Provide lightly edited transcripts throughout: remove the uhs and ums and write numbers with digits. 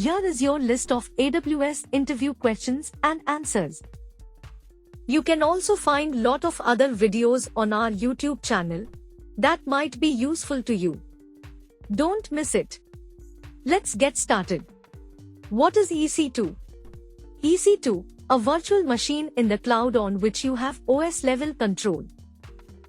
Here is your list of AWS interview questions and answers. You can also find lot of other videos on our YouTube channel that might be useful to you. Don't miss it. Let's get started. What is EC2? EC2, a virtual machine in the cloud on which you have OS level control.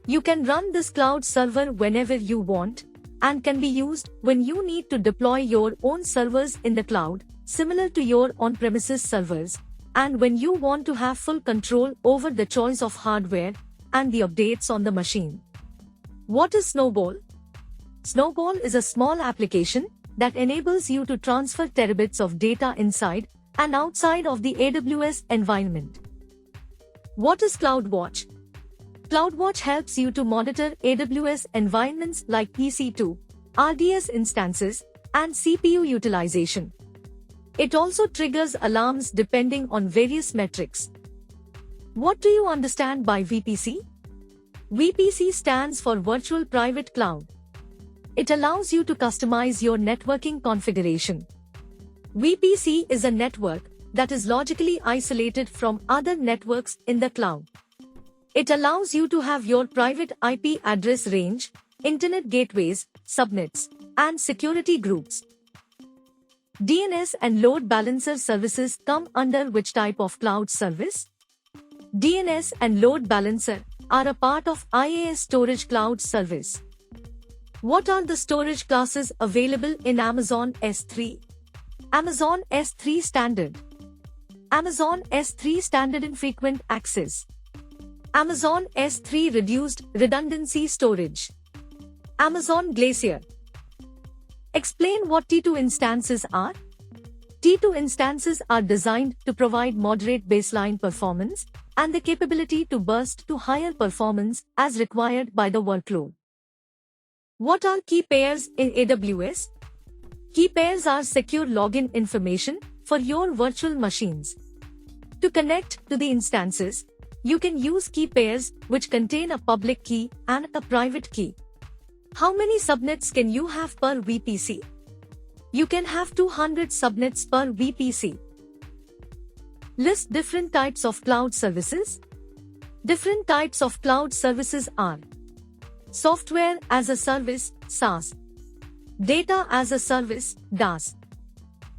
You can run this cloud server whenever you want, and can be used when you need to deploy your own servers in the cloud, similar to your on-premises servers, and when you want to have full control over the choice of hardware and the updates on the machine. What is Snowball? Snowball is a small application that enables you to transfer terabits of data inside and outside of the AWS environment. What is CloudWatch? CloudWatch helps you to monitor AWS environments like EC2, RDS instances, and CPU utilization. It also triggers alarms depending on various metrics. What do you understand by VPC? VPC stands for Virtual Private Cloud. It allows you to customize your networking configuration. VPC is a network that is logically isolated from other networks in the cloud. It allows you to have your private IP address range, internet gateways, subnets, and security groups. DNS and load balancer services come under which type of cloud service? DNS and load balancer are a part of IaaS storage cloud service. What are the storage classes available in Amazon S3? Amazon S3 Standard, Amazon S3 Standard Infrequent Access, Amazon S3 Reduced Redundancy Storage, Amazon Glacier. Explain what T2 instances are. T2 instances are designed to provide moderate baseline performance and the capability to burst to higher performance as required by the workload. What are key pairs in AWS? Key pairs are secure login information for your virtual machines. To connect to the instances, you can use key pairs which contain a public key and a private key. How many subnets can you have per VPC? You can have 200 subnets per VPC. List different types of cloud services. Different types of cloud services are Software as a Service, SaaS, Data as a Service, DaaS,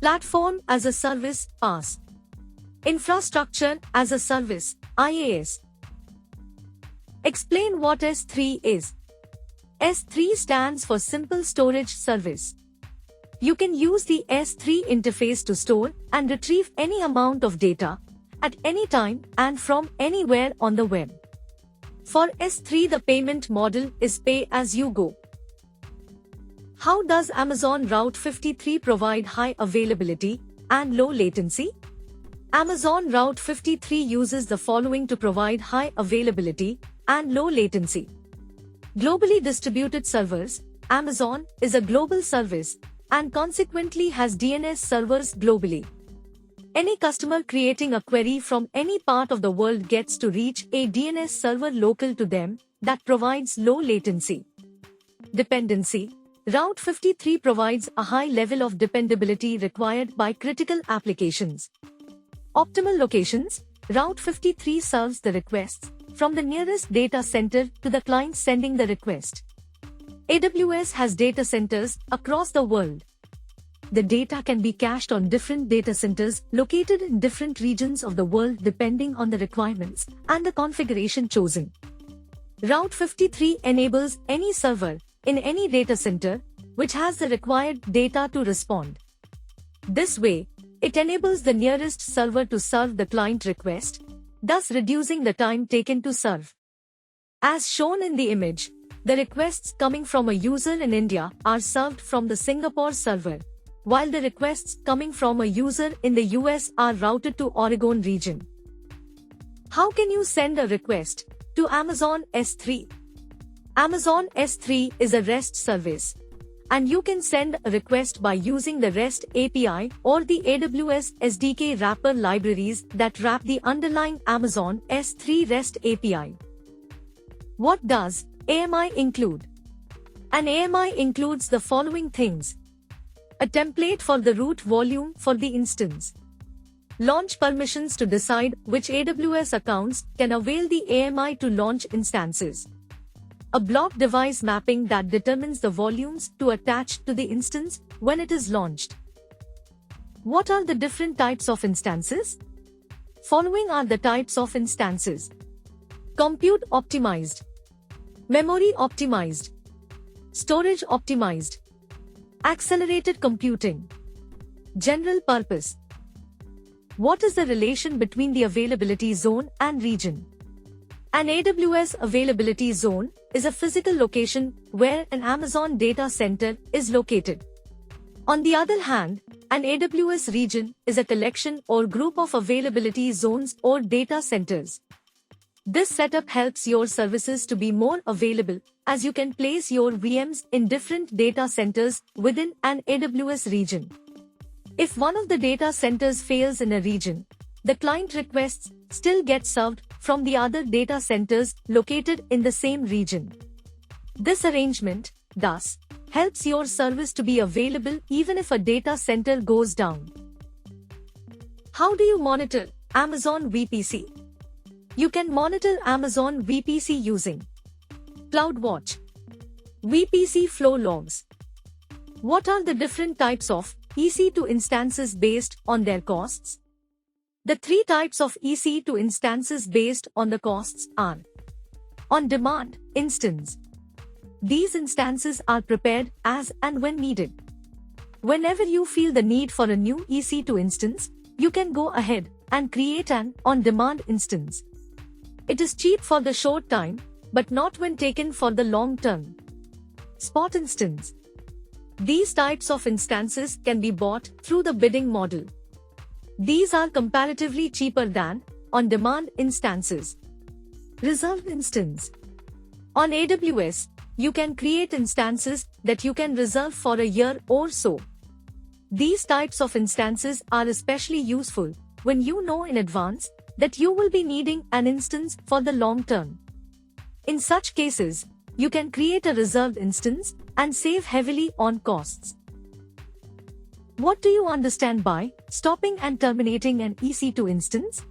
Platform as a Service, PaaS, Infrastructure as a Service, IaaS. Explain what S3 is. S3 stands for Simple Storage Service. You can use the S3 interface to store and retrieve any amount of data at any time and from anywhere on the web. For S3, the payment model is pay-as-you-go. How does Amazon Route 53 provide high availability and low latency? Amazon Route 53 uses the following to provide high availability and low latency. Globally distributed servers. Amazon is a global service and consequently has DNS servers globally. Any customer creating a query from any part of the world gets to reach a DNS server local to them that provides low latency. Dependency. Route 53 provides a high level of dependability required by critical applications. Optimal locations. Route 53 serves the requests from the nearest data center to the client sending the request. AWS has data centers across the world. The data can be cached on different data centers located in different regions of the world depending on the requirements and the configuration chosen. Route 53 enables any server in any data center which has the required data to respond. This way, it enables the nearest server to serve the client request, thus reducing the time taken to serve. As shown in the image, the requests coming from a user in India are served from the Singapore server, while the requests coming from a user in the US are routed to Oregon region. How can you send a request to Amazon S3? Amazon S3 is a REST service, and you can send a request by using the REST API or the AWS SDK wrapper libraries that wrap the underlying Amazon S3 REST API. What does AMI include? An AMI includes the following things: A template for the root volume for the instance. Launch permissions to decide which AWS accounts can avail the AMI to launch instances. A block device mapping that determines the volumes to attach to the instance when it is launched. What are the different types of instances? Following are the types of instances. Compute optimized, memory optimized, storage optimized, accelerated computing, general purpose. What is the relation between the availability zone and region? An AWS availability zone is a physical location where an Amazon data center is located. On the other hand, an AWS region is a collection or group of availability zones or data centers. This setup helps your services to be more available, as you can place your VMs in different data centers within an AWS region. If one of the data centers fails in a region, the client requests still get served from the other data centers located in the same region. This arrangement, thus, helps your service to be available even if a data center goes down. How do you monitor Amazon VPC? You can monitor Amazon VPC using CloudWatch, VPC flow logs. What are the different types of EC2 instances based on their costs? The three types of EC2 instances based on the costs are: on-demand instance. These instances are prepared as and when needed. Whenever you feel the need for a new EC2 instance, you can go ahead and create an on-demand instance. It is cheap for the short time, but not when taken for the long term. Spot instance. These types of instances can be bought through the bidding model. These are comparatively cheaper than on-demand instances. Reserved instance. On AWS, you can create instances that you can reserve for a year or so. These types of instances are especially useful when you know in advance that you will be needing an instance for the long term. In such cases, you can create a reserved instance and save heavily on costs. What do you understand by stopping and terminating an EC2 instance?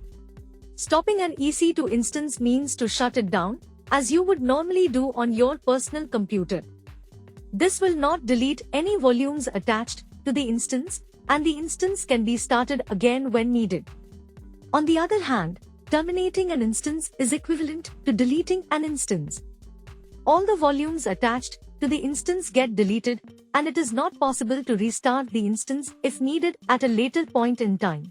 Stopping an EC2 instance means to shut it down, as you would normally do on your personal computer. This will not delete any volumes attached to the instance, and the instance can be started again when needed. On the other hand, terminating an instance is equivalent to deleting an instance. All the volumes attached to the instance get deleted, and it is not possible to restart the instance if needed at a later point in time.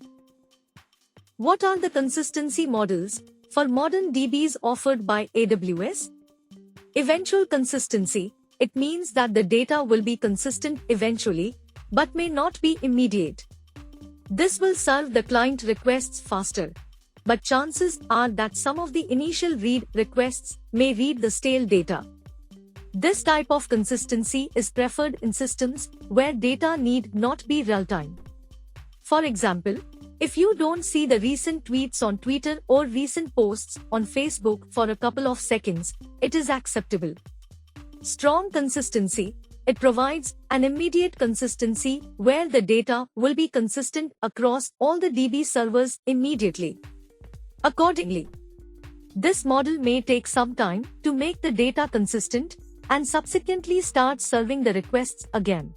What are the consistency models for modern DBs offered by AWS? Eventual consistency. It means that the data will be consistent eventually, but may not be immediate. This will serve the client requests faster, but chances are that some of the initial read requests may read the stale data. This type of consistency is preferred in systems where data need not be real-time. For example, if you don't see the recent tweets on Twitter or recent posts on Facebook for a couple of seconds, it is acceptable. Strong consistency. It provides an immediate consistency where the data will be consistent across all the DB servers immediately. Accordingly, this model may take some time to make the data consistent and subsequently start serving the requests again.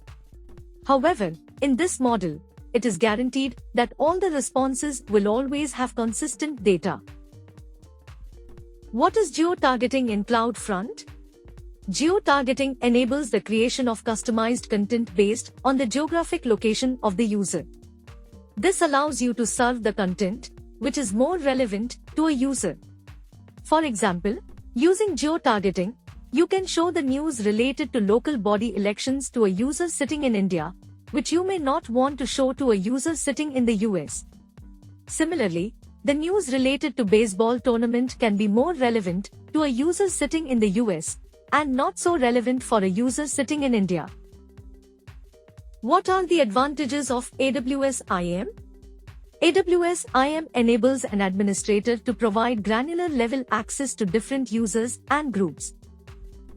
However, in this model, it is guaranteed that all the responses will always have consistent data. What is geo-targeting in CloudFront? Geo-targeting enables the creation of customized content based on the geographic location of the user. This allows you to serve the content which is more relevant to a user. For example, using geo-targeting, you can show the news related to local body elections to a user sitting in India, which you may not want to show to a user sitting in the US. Similarly, the news related to baseball tournament can be more relevant to a user sitting in the US and not so relevant for a user sitting in India. What are the advantages of AWS IAM? AWS IAM enables an administrator to provide granular level access to different users and groups.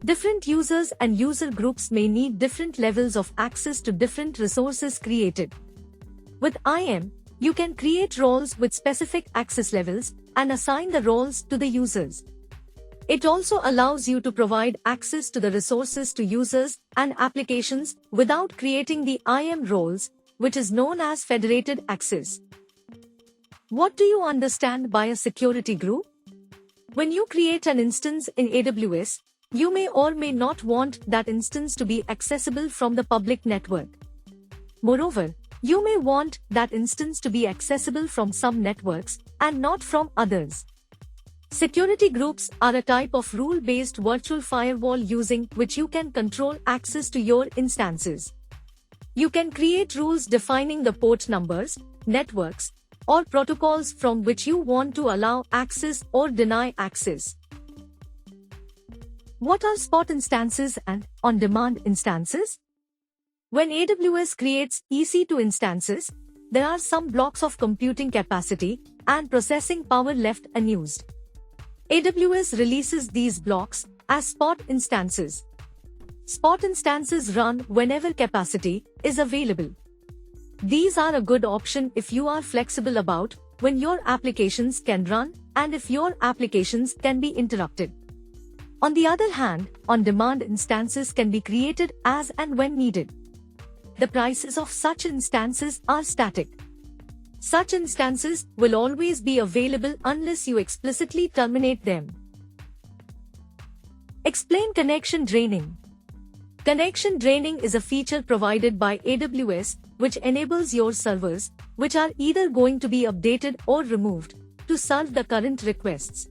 Different users and user groups may need different levels of access to different resources created. With IAM, you can create roles with specific access levels and assign the roles to the users. It also allows you to provide access to the resources to users and applications without creating the IAM roles, which is known as federated access. What do you understand by a security group? When you create an instance in AWS, you may or may not want that instance to be accessible from the public network. Moreover, you may want that instance to be accessible from some networks and not from others. Security groups are a type of rule-based virtual firewall using which you can control access to your instances. You can create rules defining the port numbers, networks, or protocols from which you want to allow access or deny access. What are spot instances and on-demand instances? When AWS creates EC2 instances, there are some blocks of computing capacity and processing power left unused. AWS releases these blocks as spot instances. Spot instances run whenever capacity is available. These are a good option if you are flexible about when your applications can run and if your applications can be interrupted. On the other hand, on-demand instances can be created as and when needed. The prices of such instances are static. Such instances will always be available unless you explicitly terminate them. Explain connection draining. Connection draining is a feature provided by AWS which enables your servers, which are either going to be updated or removed, to serve the current requests.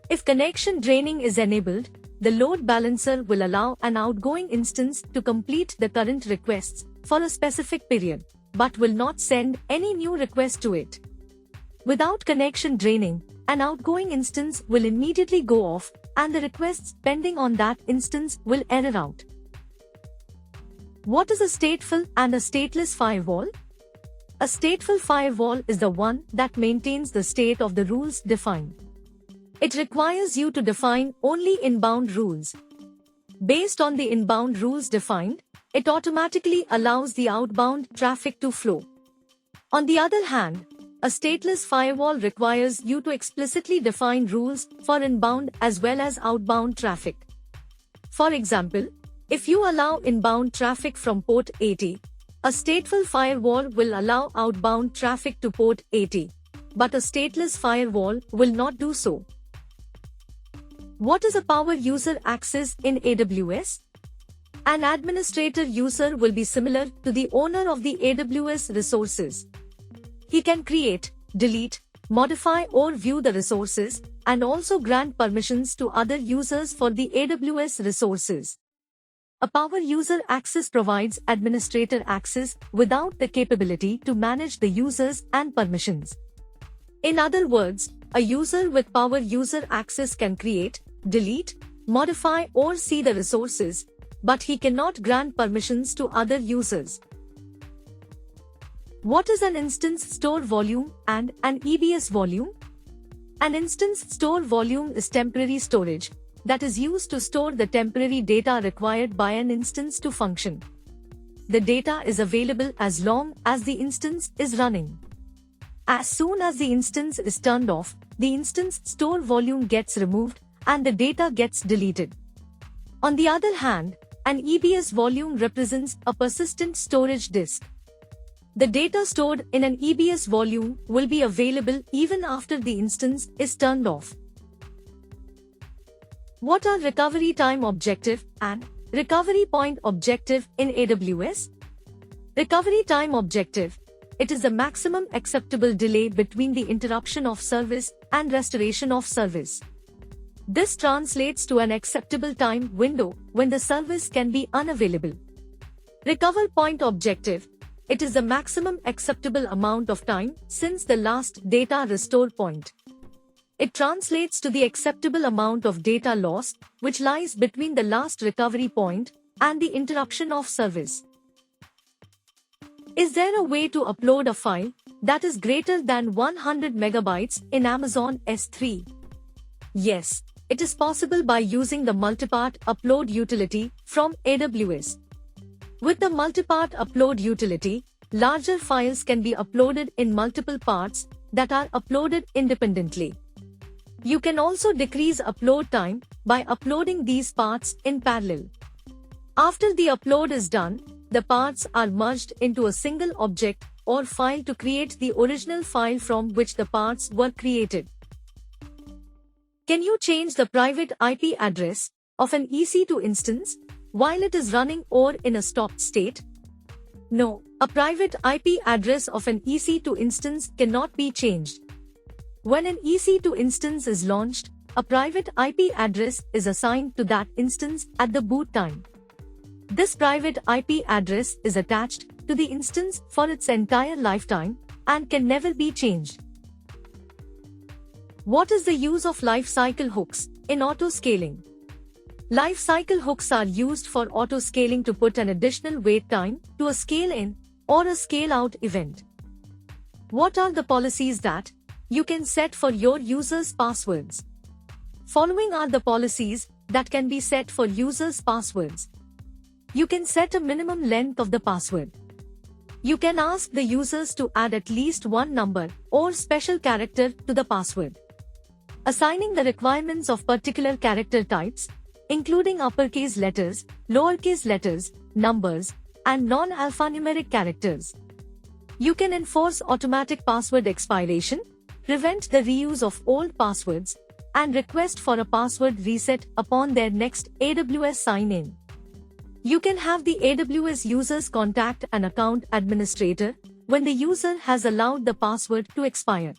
If connection draining is enabled, the load balancer will allow an outgoing instance to complete the current requests for a specific period, but will not send any new request to it. Without connection draining, an outgoing instance will immediately go off and the requests pending on that instance will error out. What is a stateful and a stateless firewall? A stateful firewall is the one that maintains the state of the rules defined. It requires you to define only inbound rules. Based on the inbound rules defined, it automatically allows the outbound traffic to flow. On the other hand, a stateless firewall requires you to explicitly define rules for inbound as well as outbound traffic. For example, if you allow inbound traffic from port 80, a stateful firewall will allow outbound traffic to port 80, but a stateless firewall will not do so. What is a power user access in AWS? An administrator user will be similar to the owner of the AWS resources. He can create, delete, modify or view the resources, and also grant permissions to other users for the AWS resources. A power user access provides administrator access without the capability to manage the users and permissions. In other words, a user with power user access can create, delete, modify or see the resources, but he cannot grant permissions to other users. What is an instance store volume and an EBS volume? An instance store volume is temporary storage that is used to store the temporary data required by an instance to function. The data is available as long as the instance is running. As soon as the instance is turned off, the instance store volume gets removed and the data gets deleted. On the other hand, an EBS volume represents a persistent storage disk. The data stored in an EBS volume will be available even after the instance is turned off. What are recovery time objective and recovery point objective in AWS? Recovery time objective. It is the maximum acceptable delay between the interruption of service and restoration of service. This translates to an acceptable time window when the service can be unavailable. Recover point objective. It is the maximum acceptable amount of time since the last data restore point. It translates to the acceptable amount of data lost, which lies between the last recovery point and the interruption of service. Is there a way to upload a file that is greater than 100 megabytes in Amazon S3? Yes, It is possible by using the multipart upload utility from AWS. With the multipart upload utility, larger files can be uploaded in multiple parts that are uploaded independently. You can also decrease upload time by uploading these parts in parallel. After the upload is done, the parts are merged into a single object or file to create the original file from which the parts were created. Can you change the private IP address of an EC2 instance while it is running or in a stopped state? No, a private IP address of an EC2 instance cannot be changed. When an EC2 instance is launched, a private IP address is assigned to that instance at the boot time. This private IP address is attached to the instance for its entire lifetime and can never be changed. What is the use of lifecycle hooks in auto-scaling? Lifecycle hooks are used for auto-scaling to put an additional wait time to a scale-in or a scale-out event. What are the policies that you can set for your users' passwords? Following are the policies that can be set for users' passwords. You can set a minimum length of the password. You can ask the users to add at least one number or special character to the password. Assigning the requirements of particular character types, including uppercase letters, lowercase letters, numbers, and non-alphanumeric characters. You can enforce automatic password expiration, prevent the reuse of old passwords, and request for a password reset upon their next AWS sign-in. You can have the AWS users contact an account administrator when the user has allowed the password to expire.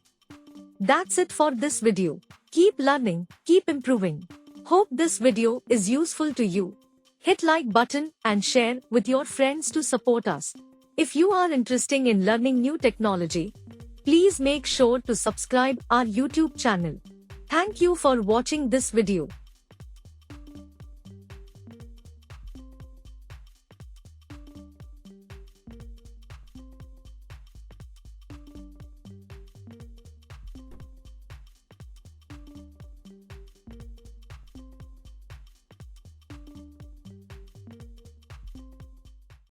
That's it for this video. Keep learning, keep improving. Hope this video is useful to you. Hit like button and share with your friends to support us. If you are interested in learning new technology, please make sure to subscribe our YouTube channel. Thank you for watching this video.